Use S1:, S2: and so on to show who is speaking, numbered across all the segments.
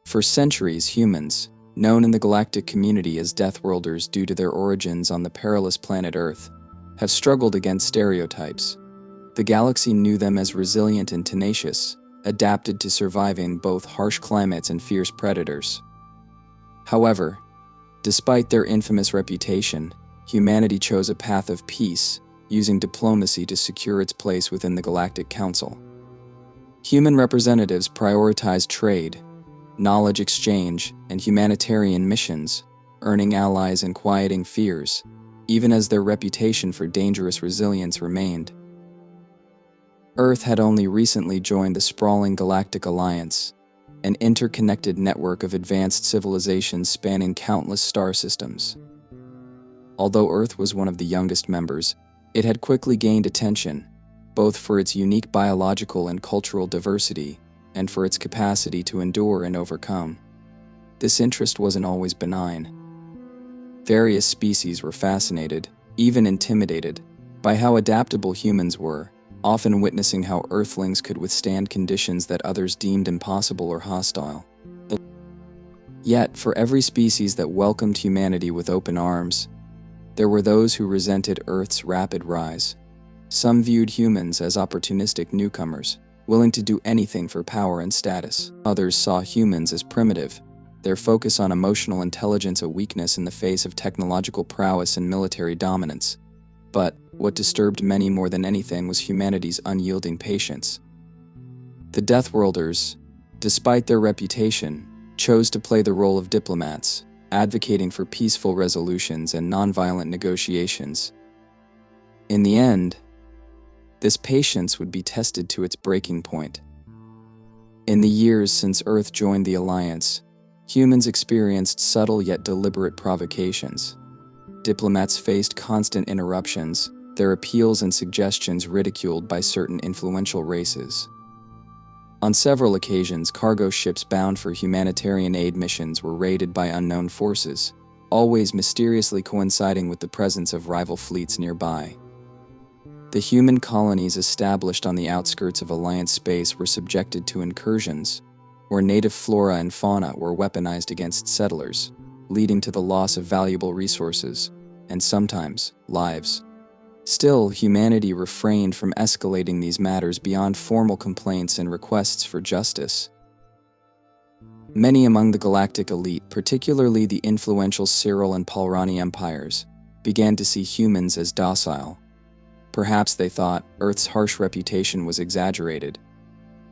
S1: For centuries, humans, known in the galactic community as Deathworlders due to their origins on the perilous planet Earth, have struggled against stereotypes. The galaxy knew them as resilient and tenacious, adapted to surviving both harsh climates and fierce predators. However, despite their infamous reputation, humanity chose a path of peace, using diplomacy to secure its place within the Galactic Council. Human representatives prioritized trade, knowledge exchange, and humanitarian missions, earning allies and quieting fears, even as their reputation for dangerous resilience remained. Earth had only recently joined the sprawling Galactic Alliance, an interconnected network of advanced civilizations spanning countless star systems. Although Earth was one of the youngest members, it had quickly gained attention, both for its unique biological and cultural diversity, and for its capacity to endure and overcome. This interest wasn't always benign. Various species were fascinated, even intimidated, by how adaptable humans were, often witnessing how Earthlings could withstand conditions that others deemed impossible or hostile. Yet, for every species that welcomed humanity with open arms, there were those who resented Earth's rapid rise. Some viewed humans as opportunistic newcomers, willing to do anything for power and status. Others saw humans as primitive, their focus on emotional intelligence a weakness in the face of technological prowess and military dominance. But what disturbed many more than anything was humanity's unyielding patience. The Deathworlders, despite their reputation, chose to play the role of diplomats, advocating for peaceful resolutions and nonviolent negotiations. In the end, this patience would be tested to its breaking point. In the years since Earth joined the Alliance, humans experienced subtle yet deliberate provocations. Diplomats faced constant interruptions, their appeals and suggestions ridiculed by certain influential races. On several occasions, cargo ships bound for humanitarian aid missions were raided by unknown forces, always mysteriously coinciding with the presence of rival fleets nearby. The human colonies established on the outskirts of Alliance space were subjected to incursions, where native flora and fauna were weaponized against settlers, leading to the loss of valuable resources, and sometimes, lives. Still, humanity refrained from escalating these matters beyond formal complaints and requests for justice. Many among the galactic elite, particularly the influential Seral and Palrani empires, began to see humans as docile. Perhaps they thought Earth's harsh reputation was exaggerated.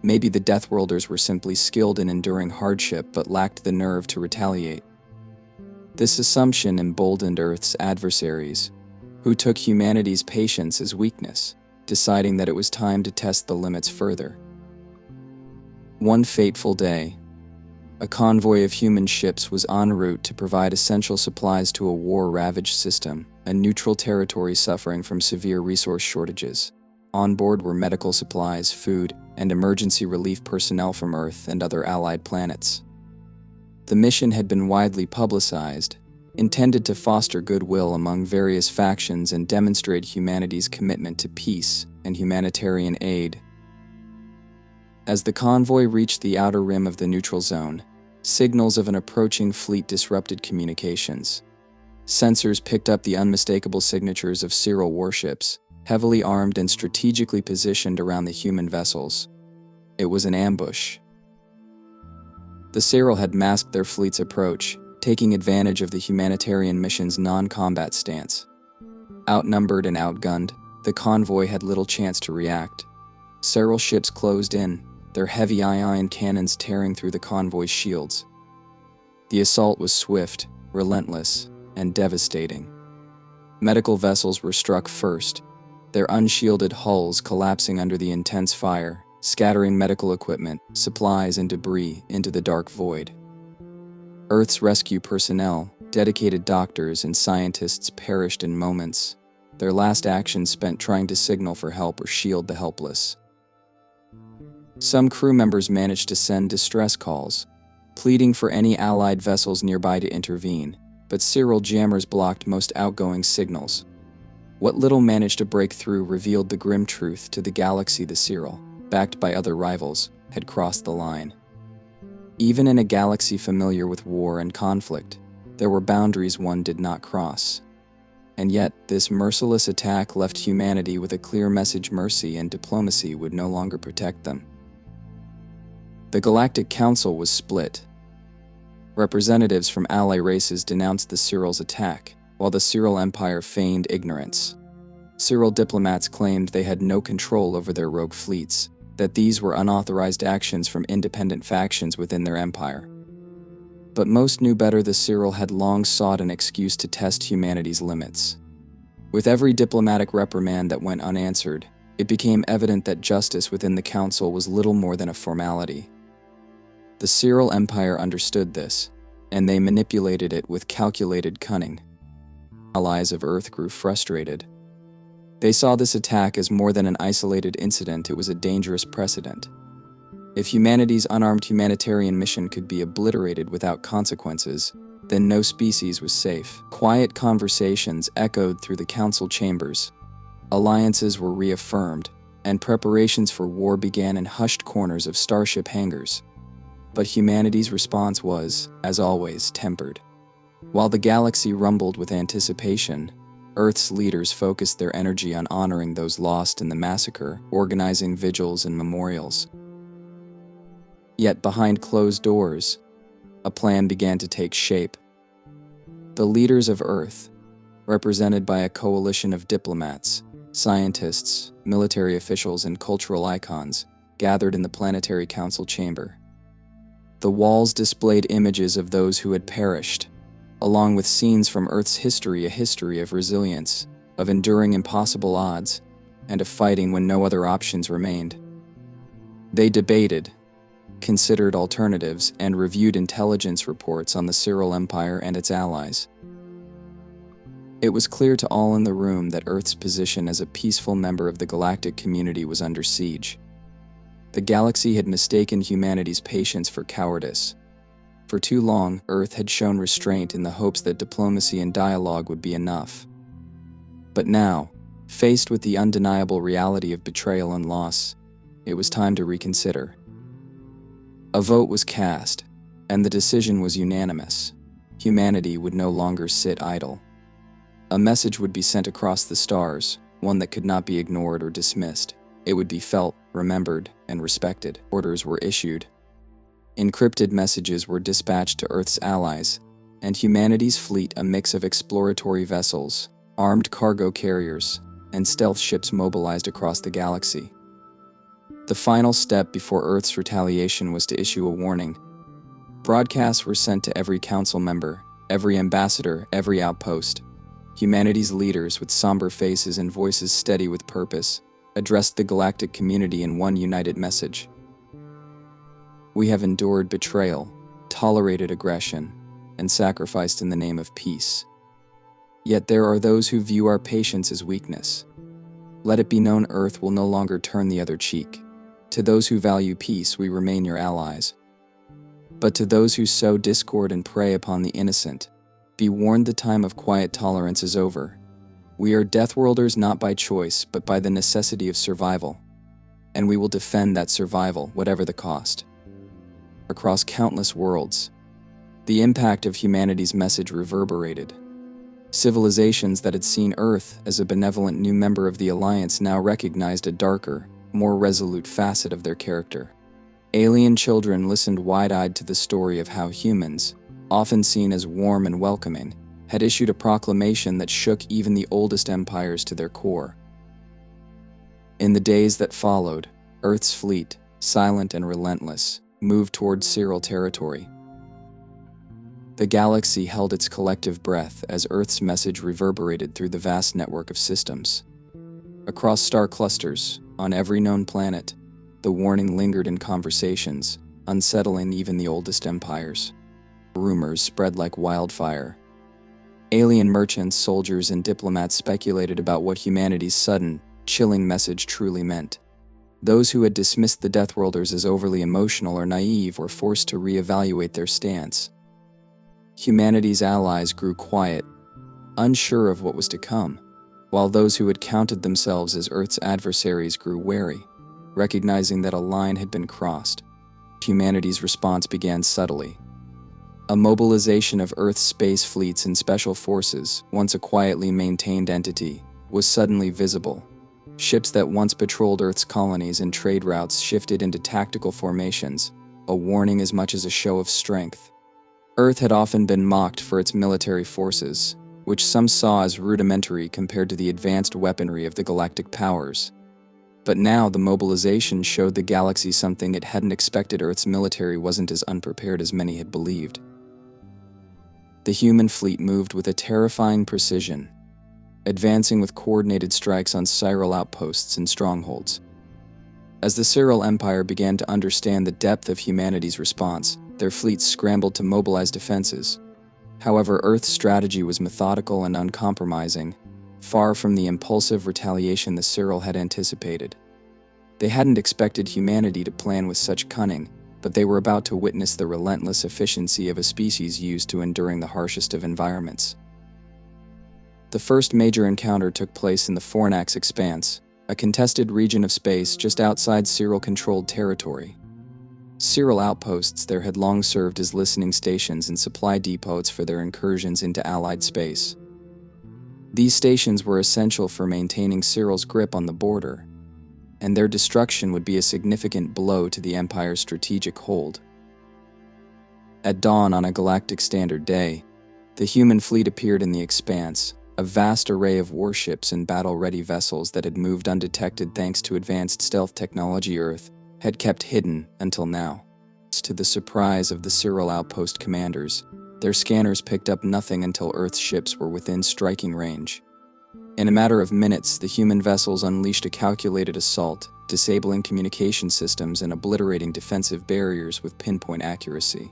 S1: Maybe the Deathworlders were simply skilled in enduring hardship but lacked the nerve to retaliate. This assumption emboldened Earth's adversaries, who took humanity's patience as weakness, deciding that it was time to test the limits further. One fateful day, a convoy of human ships was en route to provide essential supplies to a war-ravaged system, a neutral territory suffering from severe resource shortages. On board were medical supplies, food, and emergency relief personnel from Earth and other allied planets. The mission had been widely publicized, intended to foster goodwill among various factions and demonstrate humanity's commitment to peace and humanitarian aid. As the convoy reached the outer rim of the neutral zone, signals of an approaching fleet disrupted communications. Sensors picked up the unmistakable signatures of Seral warships, heavily armed and strategically positioned around the human vessels. It was an ambush. The Seral had masked their fleet's approach, taking advantage of the humanitarian mission's non-combat stance. Outnumbered and outgunned, the convoy had little chance to react. Several ships closed in, their heavy ion cannons tearing through the convoy's shields. The assault was swift, relentless, and devastating. Medical vessels were struck first, their unshielded hulls collapsing under the intense fire, scattering medical equipment, supplies, and debris into the dark void. Earth's rescue personnel, dedicated doctors and scientists perished in moments, their last actions spent trying to signal for help or shield the helpless. Some crew members managed to send distress calls, pleading for any allied vessels nearby to intervene, but Seral jammers blocked most outgoing signals. What little managed to break through revealed the grim truth to the galaxy: the Seral, backed by other rivals, had crossed the line. Even in a galaxy familiar with war and conflict, there were boundaries one did not cross. And yet, this merciless attack left humanity with a clear message: mercy and diplomacy would no longer protect them. The Galactic Council was split. Representatives from ally races denounced the Seral's attack, while the Seral Empire feigned ignorance. Seral diplomats claimed they had no control over their rogue fleets, that these were unauthorized actions from independent factions within their empire. But most knew better. The Seral had long sought an excuse to test humanity's limits. With every diplomatic reprimand that went unanswered, it became evident that justice within the Council was little more than a formality. The Seral Empire understood this, and they manipulated it with calculated cunning. Allies of Earth grew frustrated. They saw this attack as more than an isolated incident; it was a dangerous precedent. If humanity's unarmed humanitarian mission could be obliterated without consequences, then no species was safe. Quiet conversations echoed through the council chambers. Alliances were reaffirmed, and preparations for war began in hushed corners of starship hangars. But humanity's response was, as always, tempered. While the galaxy rumbled with anticipation, Earth's leaders focused their energy on honoring those lost in the massacre, organizing vigils and memorials. Yet behind closed doors, a plan began to take shape. The leaders of Earth, represented by a coalition of diplomats, scientists, military officials, and cultural icons, gathered in the Planetary Council chamber. The walls displayed images of those who had perished, along with scenes from Earth's history, a history of resilience, of enduring impossible odds, and of fighting when no other options remained. They debated, considered alternatives, and reviewed intelligence reports on the Seral Empire and its allies. It was clear to all in the room that Earth's position as a peaceful member of the galactic community was under siege. The galaxy had mistaken humanity's patience for cowardice. For too long, Earth had shown restraint in the hopes that diplomacy and dialogue would be enough. But now, faced with the undeniable reality of betrayal and loss, it was time to reconsider. A vote was cast, and the decision was unanimous. Humanity would no longer sit idle. A message would be sent across the stars, one that could not be ignored or dismissed. It would be felt, remembered, and respected. Orders were issued. Encrypted messages were dispatched to Earth's allies, and humanity's fleet, a mix of exploratory vessels, armed cargo carriers, and stealth ships, mobilized across the galaxy. The final step before Earth's retaliation was to issue a warning. Broadcasts were sent to every council member, every ambassador, every outpost. Humanity's leaders, with somber faces and voices steady with purpose, addressed the galactic community in one united message. We have endured betrayal, tolerated aggression, and sacrificed in the name of peace. Yet there are those who view our patience as weakness. Let it be known, Earth will no longer turn the other cheek. To those who value peace, we remain your allies. But to those who sow discord and prey upon the innocent, be warned, the time of quiet tolerance is over. We are Deathworlders not by choice, but by the necessity of survival. And we will defend that survival, whatever the cost. Across countless worlds, the impact of humanity's message reverberated. Civilizations that had seen Earth as a benevolent new member of the Alliance now recognized a darker, more resolute facet of their character. Alien children listened wide-eyed to the story of how humans, often seen as warm and welcoming, had issued a proclamation that shook even the oldest empires to their core. In the days that followed, Earth's fleet, silent and relentless, moved toward Seral territory. The galaxy held its collective breath as Earth's message reverberated through the vast network of systems. Across star clusters, on every known planet, the warning lingered in conversations, unsettling even the oldest empires. Rumors spread like wildfire. Alien merchants, soldiers, and diplomats speculated about what humanity's sudden, chilling message truly meant. Those who had dismissed the Deathworlders as overly emotional or naive were forced to reevaluate their stance. Humanity's allies grew quiet, unsure of what was to come, while those who had counted themselves as Earth's adversaries grew wary, recognizing that a line had been crossed. Humanity's response began subtly. A mobilization of Earth's space fleets and special forces, once a quietly maintained entity, was suddenly visible. Ships that once patrolled Earth's colonies and trade routes shifted into tactical formations, a warning as much as a show of strength. Earth had often been mocked for its military forces, which some saw as rudimentary compared to the advanced weaponry of the galactic powers. But now the mobilization showed the galaxy something it hadn't expected. Earth's military wasn't as unprepared as many had believed. The human fleet moved with a terrifying precision, advancing with coordinated strikes on Seral outposts and strongholds. As the Seral Empire began to understand the depth of humanity's response, their fleets scrambled to mobilize defenses. However, Earth's strategy was methodical and uncompromising, far from the impulsive retaliation the Seral had anticipated. They hadn't expected humanity to plan with such cunning, but they were about to witness the relentless efficiency of a species used to enduring the harshest of environments. The first major encounter took place in the Fornax Expanse, a contested region of space just outside Seral-controlled territory. Seral outposts there had long served as listening stations and supply depots for their incursions into Allied space. These stations were essential for maintaining Seral's grip on the border, and their destruction would be a significant blow to the Empire's strategic hold. At dawn on a galactic standard day, the human fleet appeared in the Expanse, a vast array of warships and battle-ready vessels that had moved undetected thanks to advanced stealth technology Earth had kept hidden until now. To the surprise of the Seral outpost commanders, their scanners picked up nothing until Earth's ships were within striking range. In a matter of minutes, the human vessels unleashed a calculated assault, disabling communication systems and obliterating defensive barriers with pinpoint accuracy.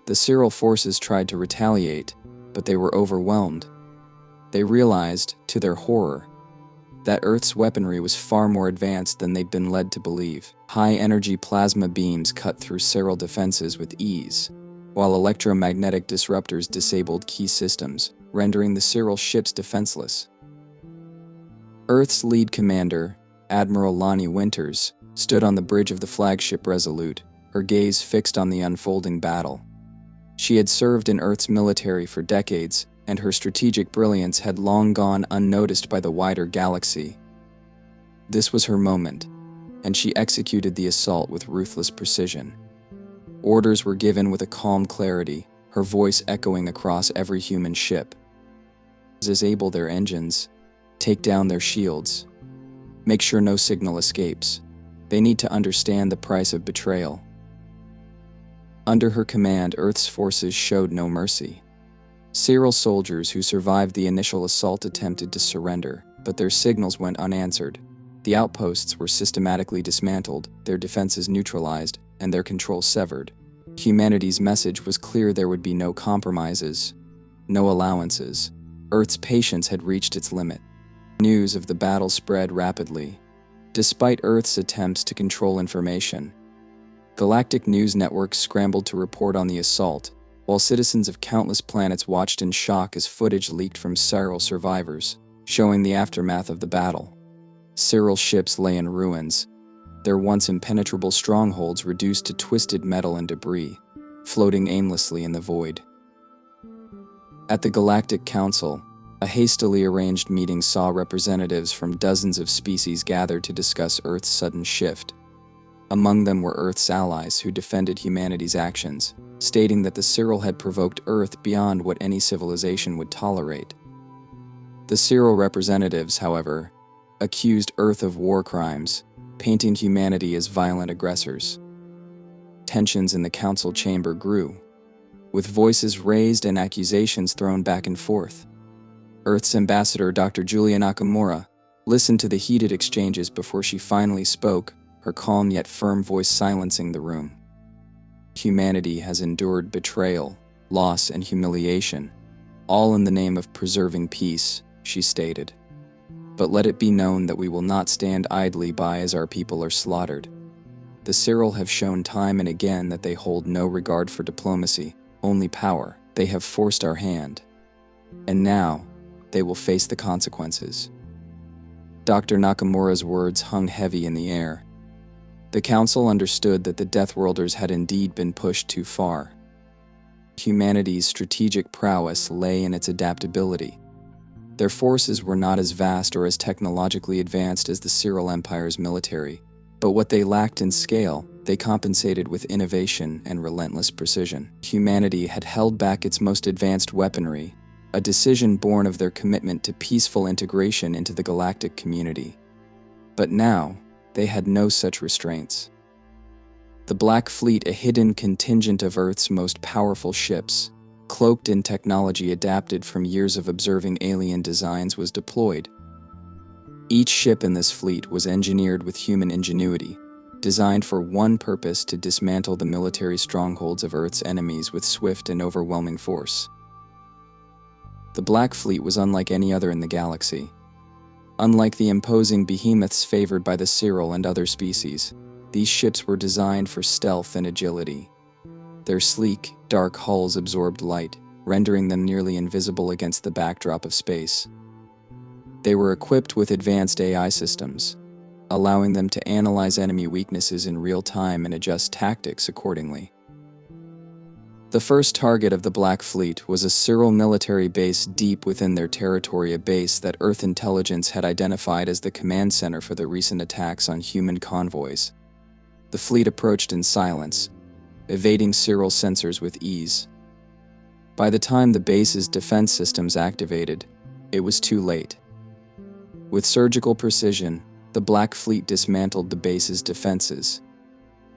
S1: The Seral forces tried to retaliate, but they were overwhelmed. They realized, to their horror, that Earth's weaponry was far more advanced than they'd been led to believe. High-energy plasma beams cut through Seral defenses with ease, while electromagnetic disruptors disabled key systems, rendering the Seral ships defenseless. Earth's lead commander, Admiral Lonnie Winters, stood on the bridge of the flagship Resolute, her gaze fixed on the unfolding battle. She had served in Earth's military for decades, and her strategic brilliance had long gone unnoticed by the wider galaxy. This was her moment, and she executed the assault with ruthless precision. Orders were given with a calm clarity, her voice echoing across every human ship. Disable their engines, take down their shields, make sure no signal escapes. They need to understand the price of betrayal. Under her command, Earth's forces showed no mercy. Seral soldiers who survived the initial assault attempted to surrender, but their signals went unanswered. The outposts were systematically dismantled, their defenses neutralized, and their control severed. Humanity's message was clear: there would be no compromises, no allowances. Earth's patience had reached its limit. News of the battle spread rapidly. Despite Earth's attempts to control information, galactic news networks scrambled to report on the assault, while citizens of countless planets watched in shock as footage leaked from Seral survivors, showing the aftermath of the battle. Seral ships lay in ruins, their once impenetrable strongholds reduced to twisted metal and debris, floating aimlessly in the void. At the Galactic Council, a hastily arranged meeting saw representatives from dozens of species gathered to discuss Earth's sudden shift. Among them were Earth's allies who defended humanity's actions, stating that the Seral had provoked Earth beyond what any civilization would tolerate. The Seral representatives, however, accused Earth of war crimes, painting humanity as violent aggressors. Tensions in the council chamber grew, with voices raised and accusations thrown back and forth. Earth's ambassador, Dr. Julia Nakamura, listened to the heated exchanges before she finally spoke, her calm yet firm voice silencing the room. Humanity has endured betrayal, loss, and humiliation, all in the name of preserving peace, she stated. But let it be known that we will not stand idly by as our people are slaughtered. The Seral have shown time and again that they hold no regard for diplomacy, only power. They have forced our hand, and now they will face the consequences. Dr. Nakamura's words hung heavy in the air. The Council understood that the Deathworlders had indeed been pushed too far. Humanity's strategic prowess lay in its adaptability. Their forces were not as vast or as technologically advanced as the Seral Empire's military, but what they lacked in scale, they compensated with innovation and relentless precision. Humanity had held back its most advanced weaponry, a decision born of their commitment to peaceful integration into the galactic community. But now, they had no such restraints. The Black Fleet, a hidden contingent of Earth's most powerful ships, cloaked in technology adapted from years of observing alien designs, was deployed. Each ship in this fleet was engineered with human ingenuity, designed for one purpose: to dismantle the military strongholds of Earth's enemies with swift and overwhelming force. The Black Fleet was unlike any other in the galaxy. Unlike the imposing behemoths favored by the Seral and other species, these ships were designed for stealth and agility. Their sleek, dark hulls absorbed light, rendering them nearly invisible against the backdrop of space. They were equipped with advanced AI systems, allowing them to analyze enemy weaknesses in real time and adjust tactics accordingly. The first target of the Black Fleet was a Seral military base deep within their territory, a base that Earth intelligence had identified as the command center for the recent attacks on human convoys. The fleet approached in silence, evading Seral sensors with ease. By the time the base's defense systems activated, it was too late. With surgical precision, the Black Fleet dismantled the base's defenses.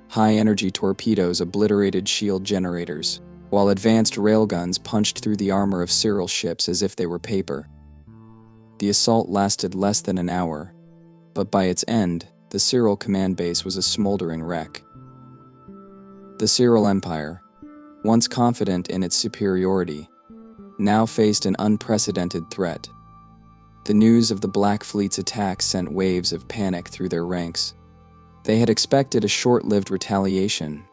S1: High-energy torpedoes obliterated shield generators, while advanced railguns punched through the armor of Seral ships as if they were paper. The assault lasted less than an hour, but by its end, the Seral command base was a smoldering wreck. The Seral Empire, once confident in its superiority, now faced an unprecedented threat. The news of the Black Fleet's attack sent waves of panic through their ranks. They had expected a short-lived retaliation,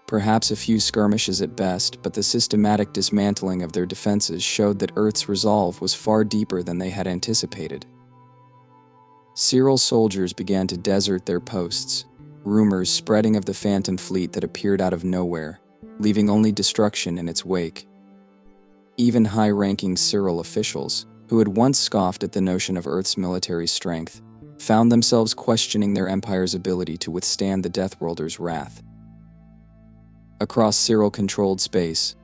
S1: perhaps a few skirmishes at best, but the systematic dismantling of their defenses showed that Earth's resolve was far deeper than they had anticipated. Seral soldiers began to desert their posts, rumors spreading of the Phantom Fleet that appeared out of nowhere, leaving only destruction in its wake. Even high-ranking Seral officials, who had once scoffed at the notion of Earth's military strength, found themselves questioning their empire's ability to withstand the Deathworlders' wrath. Across Seral-controlled space,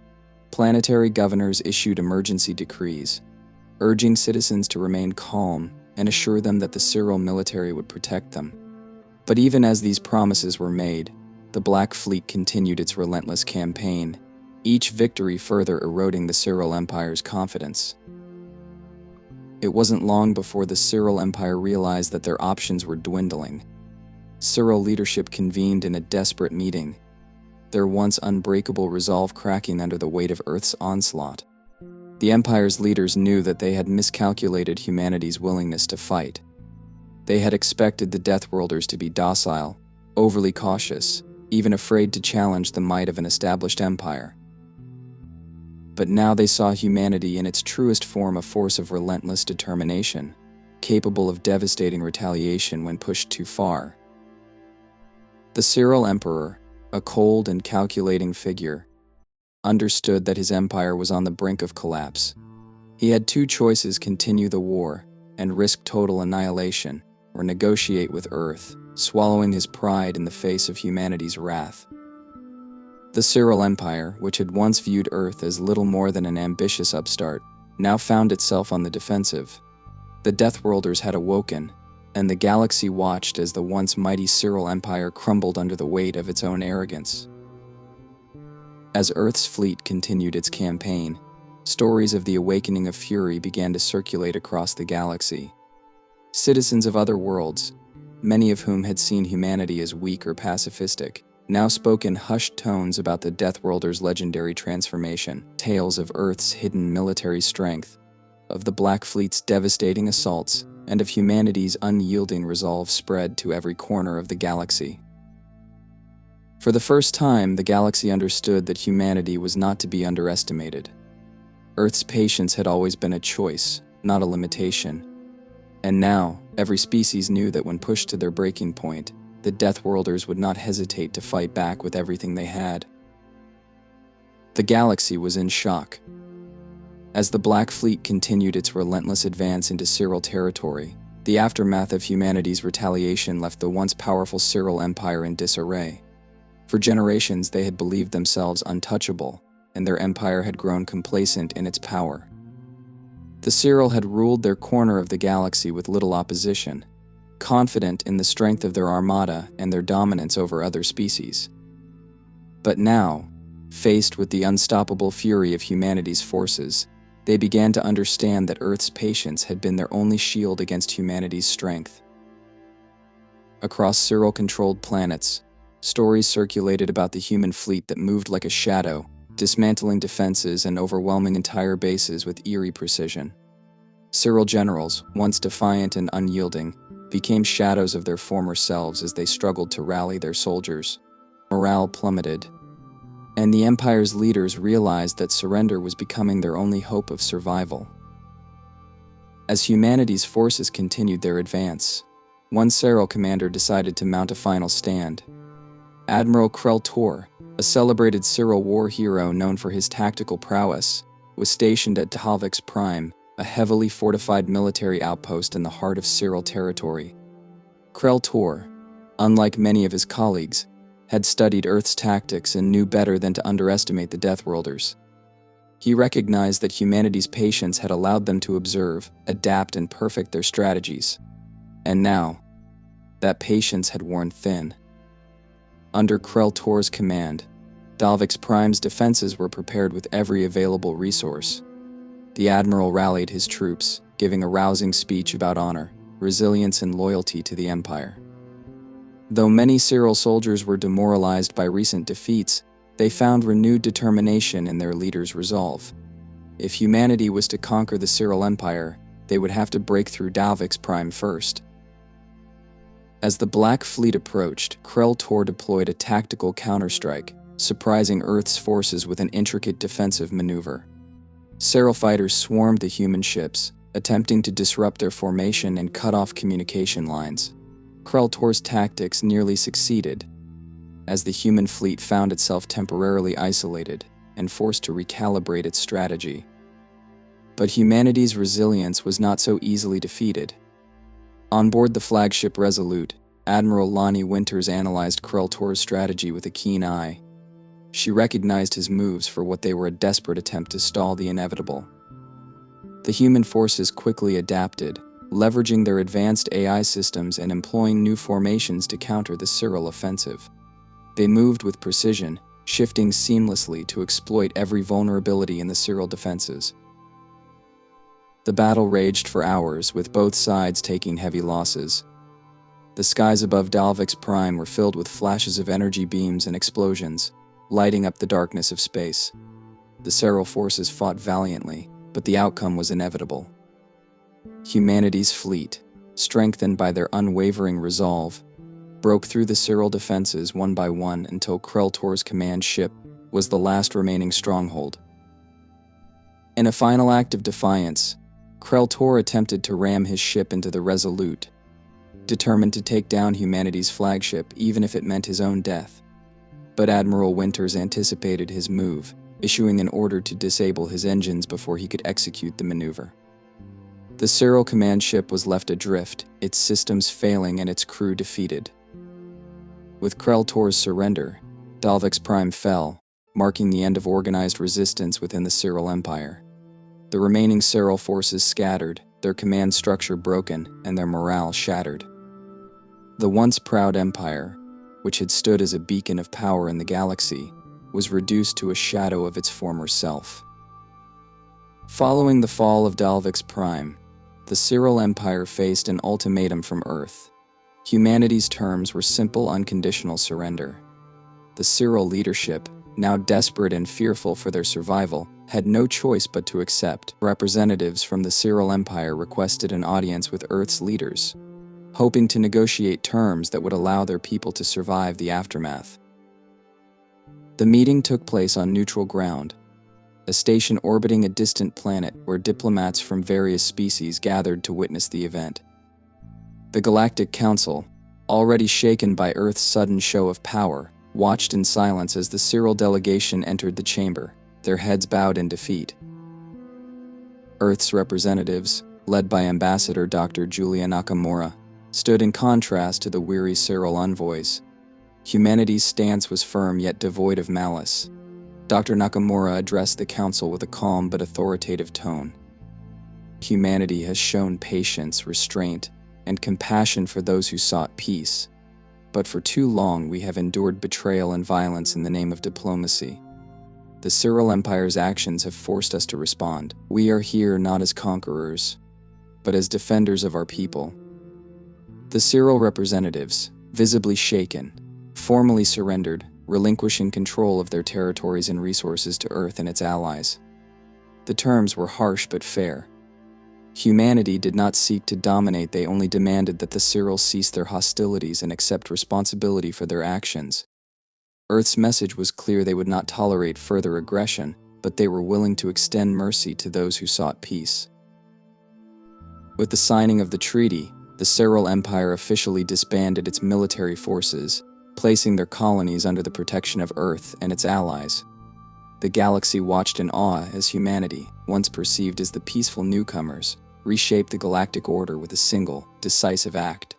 S1: planetary governors issued emergency decrees, urging citizens to remain calm and assure them that the Seral military would protect them. But even as these promises were made, the Black Fleet continued its relentless campaign, each victory further eroding the Seral Empire's confidence. It wasn't long before the Seral Empire realized that their options were dwindling. Seral leadership convened in a desperate meeting, their once unbreakable resolve cracking under the weight of Earth's onslaught. The Empire's leaders knew that they had miscalculated humanity's willingness to fight. They had expected the Deathworlders to be docile, overly cautious, even afraid to challenge the might of an established empire. But now they saw humanity in its truest form, a force of relentless determination, capable of devastating retaliation when pushed too far. The Seral Emperor, a cold and calculating figure, understood that his empire was on the brink of collapse. He had two choices: continue the war and risk total annihilation, or negotiate with Earth, swallowing his pride in the face of humanity's wrath. The Seral Empire, which had once viewed Earth as little more than an ambitious upstart, now found itself on the defensive. The Deathworlders had awoken, and the galaxy watched as the once mighty Seral Empire crumbled under the weight of its own arrogance. As Earth's fleet continued its campaign, stories of the awakening of fury began to circulate across the galaxy. Citizens of other worlds, many of whom had seen humanity as weak or pacifistic, now spoke in hushed tones about the Deathworlders' legendary transformation, tales of Earth's hidden military strength, of the Black Fleet's devastating assaults, and of humanity's unyielding resolve spread to every corner of the galaxy. For the first time, the galaxy understood that humanity was not to be underestimated. Earth's patience had always been a choice, not a limitation. And now, every species knew that when pushed to their breaking point, the Deathworlders would not hesitate to fight back with everything they had. The galaxy was in shock. As the Black Fleet continued its relentless advance into Seral territory, the aftermath of humanity's retaliation left the once powerful Seral Empire in disarray. For generations, they had believed themselves untouchable, and their empire had grown complacent in its power. The Seral had ruled their corner of the galaxy with little opposition, confident in the strength of their armada and their dominance over other species. But now, faced with the unstoppable fury of humanity's forces, they began to understand that Earth's patience had been their only shield against humanity's strength. Across Seral-controlled planets, stories circulated about the human fleet that moved like a shadow, dismantling defenses and overwhelming entire bases with eerie precision. Seral generals, once defiant and unyielding, became shadows of their former selves as they struggled to rally their soldiers. Morale plummeted, and the Empire's leaders realized that surrender was becoming their only hope of survival. As humanity's forces continued their advance, one Seral commander decided to mount a final stand. Admiral Krell Tor, a celebrated Seral war hero known for his tactical prowess, was stationed at Davik's Prime, a heavily fortified military outpost in the heart of Seral territory. Krell Tor, unlike many of his colleagues, had studied Earth's tactics and knew better than to underestimate the Deathworlders. He recognized that humanity's patience had allowed them to observe, adapt, and perfect their strategies. And now, that patience had worn thin. Under Krell Tor's command, Davik's Prime's defenses were prepared with every available resource. The Admiral rallied his troops, giving a rousing speech about honor, resilience, and loyalty to the Empire. Though many Seral soldiers were demoralized by recent defeats, they found renewed determination in their leader's resolve. If humanity was to conquer the Seral Empire, they would have to break through Davik's Prime first. As the Black Fleet approached, Krell Tor deployed a tactical counterstrike, surprising Earth's forces with an intricate defensive maneuver. Seral fighters swarmed the human ships, attempting to disrupt their formation and cut off communication lines. Krell Tor's tactics nearly succeeded, as the human fleet found itself temporarily isolated and forced to recalibrate its strategy. But humanity's resilience was not so easily defeated. On board the flagship Resolute, Admiral Lonnie Winters analyzed Krell Tor's strategy with a keen eye. She recognized his moves for what they were: a desperate attempt to stall the inevitable. The human forces quickly adapted, leveraging their advanced AI systems and employing new formations to counter the Seral offensive. They moved with precision, shifting seamlessly to exploit every vulnerability in the Seral defenses. The battle raged for hours, with both sides taking heavy losses. The skies above Davik's Prime were filled with flashes of energy beams and explosions, lighting up the darkness of space. The Seral forces fought valiantly, but the outcome was inevitable. Humanity's fleet, strengthened by their unwavering resolve, broke through the Seral defenses one by one until Krell Tor's command ship was the last remaining stronghold. In a final act of defiance, Krell Tor attempted to ram his ship into the Resolute, determined to take down humanity's flagship even if it meant his own death. But Admiral Winters anticipated his move, issuing an order to disable his engines before he could execute the maneuver. The Seral command ship was left adrift, its systems failing and its crew defeated. With Krell Tor's surrender, Davik's Prime fell, marking the end of organized resistance within the Seral Empire. The remaining Seral forces scattered, their command structure broken, and their morale shattered. The once proud empire, which had stood as a beacon of power in the galaxy, was reduced to a shadow of its former self. Following the fall of Davik's Prime, the Seral Empire faced an ultimatum from Earth. Humanity's terms were simple, unconditional surrender. The Seral leadership, now desperate and fearful for their survival, had no choice but to accept. Representatives from the Seral Empire requested an audience with Earth's leaders, hoping to negotiate terms that would allow their people to survive the aftermath. The meeting took place on neutral ground, a station orbiting a distant planet where diplomats from various species gathered to witness the event. The Galactic Council, already shaken by Earth's sudden show of power, watched in silence as the Seral delegation entered the chamber, their heads bowed in defeat. Earth's representatives, led by Ambassador Dr. Julia Nakamura, stood in contrast to the weary Seral envoys. Humanity's stance was firm yet devoid of malice. Dr. Nakamura addressed the council with a calm but authoritative tone. Humanity has shown patience, restraint, and compassion for those who sought peace. But for too long we have endured betrayal and violence in the name of diplomacy. The Seral Empire's actions have forced us to respond. We are here not as conquerors, but as defenders of our people. The Seral representatives, visibly shaken, formally surrendered, relinquishing control of their territories and resources to Earth and its allies. The terms were harsh but fair. Humanity did not seek to dominate, they only demanded that the Seral cease their hostilities and accept responsibility for their actions. Earth's message was clear: they would not tolerate further aggression, but they were willing to extend mercy to those who sought peace. With the signing of the treaty, the Seral Empire officially disbanded its military forces, placing their colonies under the protection of Earth and its allies. The galaxy watched in awe as humanity, once perceived as the peaceful newcomers, reshaped the galactic order with a single, decisive act.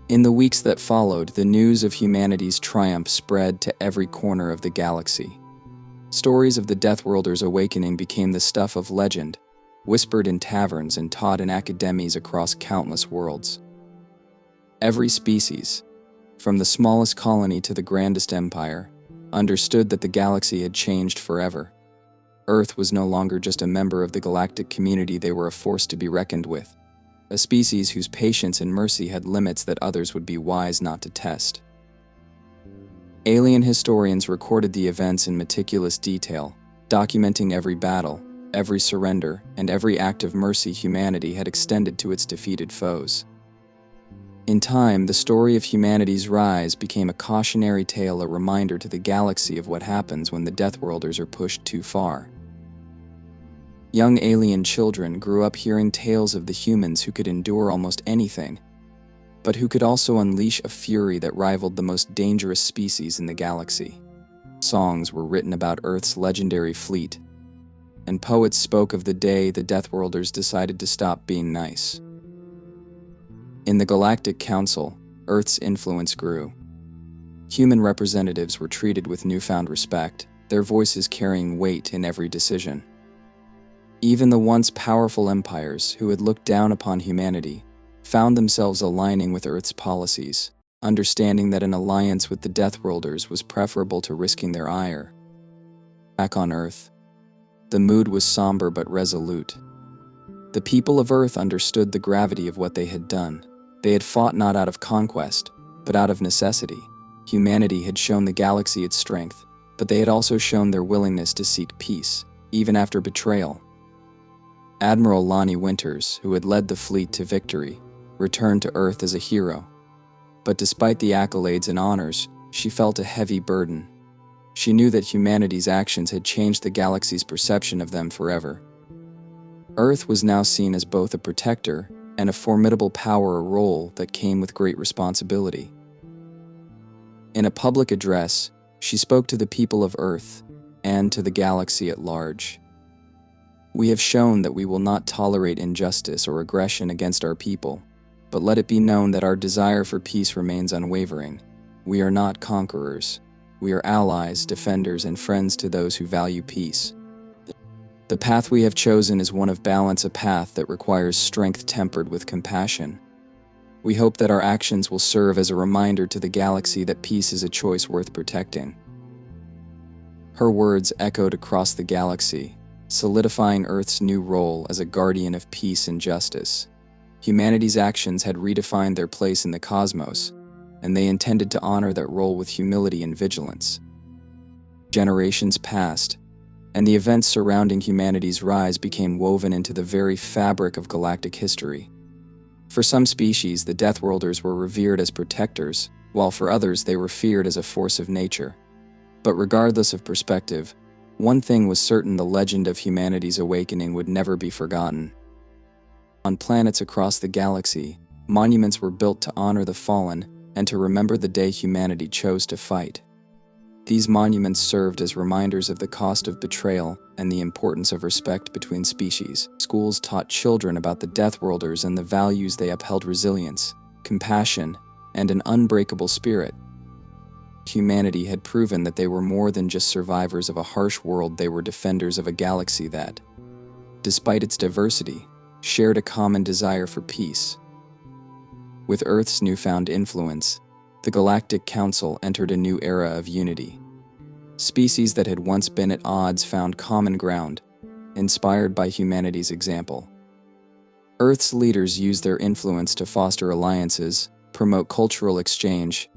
S1: In the weeks that followed, the news of humanity's triumph spread to every corner of the galaxy. Stories of the Deathworlders' awakening became the stuff of legend, whispered in taverns and taught in academies across countless worlds. Every species, from the smallest colony to the grandest empire, understood that the galaxy had changed forever. Earth was no longer just a member of the galactic community, they were a force to be reckoned with, a species whose patience and mercy had limits that others would be wise not to test. Alien historians recorded the events in meticulous detail, documenting every battle, every surrender, and every act of mercy humanity had extended to its defeated foes. In time, the story of humanity's rise became a cautionary tale, a reminder to the galaxy of what happens when the Deathworlders are pushed too far. Young alien children grew up hearing tales of the humans who could endure almost anything, but who could also unleash a fury that rivaled the most dangerous species in the galaxy. Songs were written about Earth's legendary fleet, and poets spoke of the day the Deathworlders decided to stop being nice. In the Galactic Council, Earth's influence grew. Human representatives were treated with newfound respect, their voices carrying weight in every decision. Even the once powerful empires who had looked down upon humanity found themselves aligning with Earth's policies, understanding that an alliance with the Deathworlders was preferable to risking their ire. Back on Earth, the mood was somber but resolute. The people of Earth understood the gravity of what they had done. They had fought not out of conquest, but out of necessity. Humanity had shown the galaxy its strength, but they had also shown their willingness to seek peace, even after betrayal. Admiral Lonnie Winters, who had led the fleet to victory, returned to Earth as a hero. But despite the accolades and honors, she felt a heavy burden. She knew that humanity's actions had changed the galaxy's perception of them forever. Earth was now seen as both a protector and a formidable power, a role that came with great responsibility. In a public address, she spoke to the people of Earth and to the galaxy at large. We have shown that we will not tolerate injustice or aggression against our people, but let it be known that our desire for peace remains unwavering. We are not conquerors. We are allies, defenders, and friends to those who value peace. The path we have chosen is one of balance, a path that requires strength tempered with compassion. We hope that our actions will serve as a reminder to the galaxy that peace is a choice worth protecting. Her words echoed across the galaxy, solidifying Earth's new role as a guardian of peace and justice. Humanity's actions had redefined their place in the cosmos, and they intended to honor that role with humility and vigilance. Generations passed, and the events surrounding humanity's rise became woven into the very fabric of galactic history. For some species, the Deathworlders were revered as protectors, while for others they were feared as a force of nature. But regardless of perspective, one thing was certain: the legend of humanity's awakening would never be forgotten. On planets across the galaxy, Monuments were built to honor the fallen and to remember the day humanity chose to fight. These monuments served as reminders of the cost of betrayal and the importance of respect between species. Schools taught children about the Deathworlders and the values they upheld: resilience, compassion, and an unbreakable spirit. Humanity had proven that they were more than just survivors of a harsh world. They were defenders of a galaxy that, despite its diversity, shared a common desire for peace. With Earth's newfound influence, the Galactic Council entered a new era of unity. Species that had once been at odds found common ground, inspired by humanity's example. Earth's leaders used their influence to foster alliances, promote cultural exchange,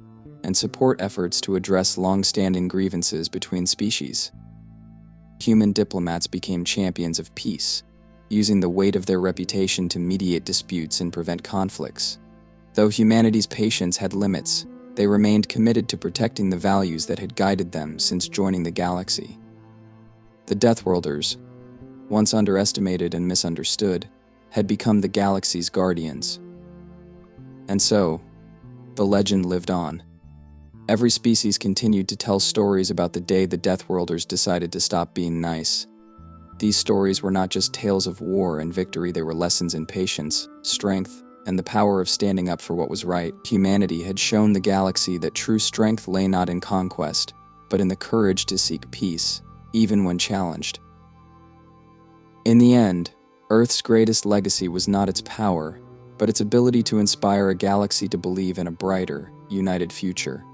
S1: and support efforts to address long-standing grievances between species. Human diplomats became champions of peace, using the weight of their reputation to mediate disputes and prevent conflicts. Though humanity's patience had limits, they remained committed to protecting the values that had guided them since joining the galaxy. The Deathworlders, once underestimated and misunderstood, had become the galaxy's guardians. And so, the legend lived on. Every species continued to tell stories about the day the Deathworlders decided to stop being nice. These stories were not just tales of war and victory, they were lessons in patience, strength, and the power of standing up for what was right. Humanity had shown the galaxy that true strength lay not in conquest, but in the courage to seek peace, even when challenged. In the end, Earth's greatest legacy was not its power, but its ability to inspire a galaxy to believe in a brighter, united future.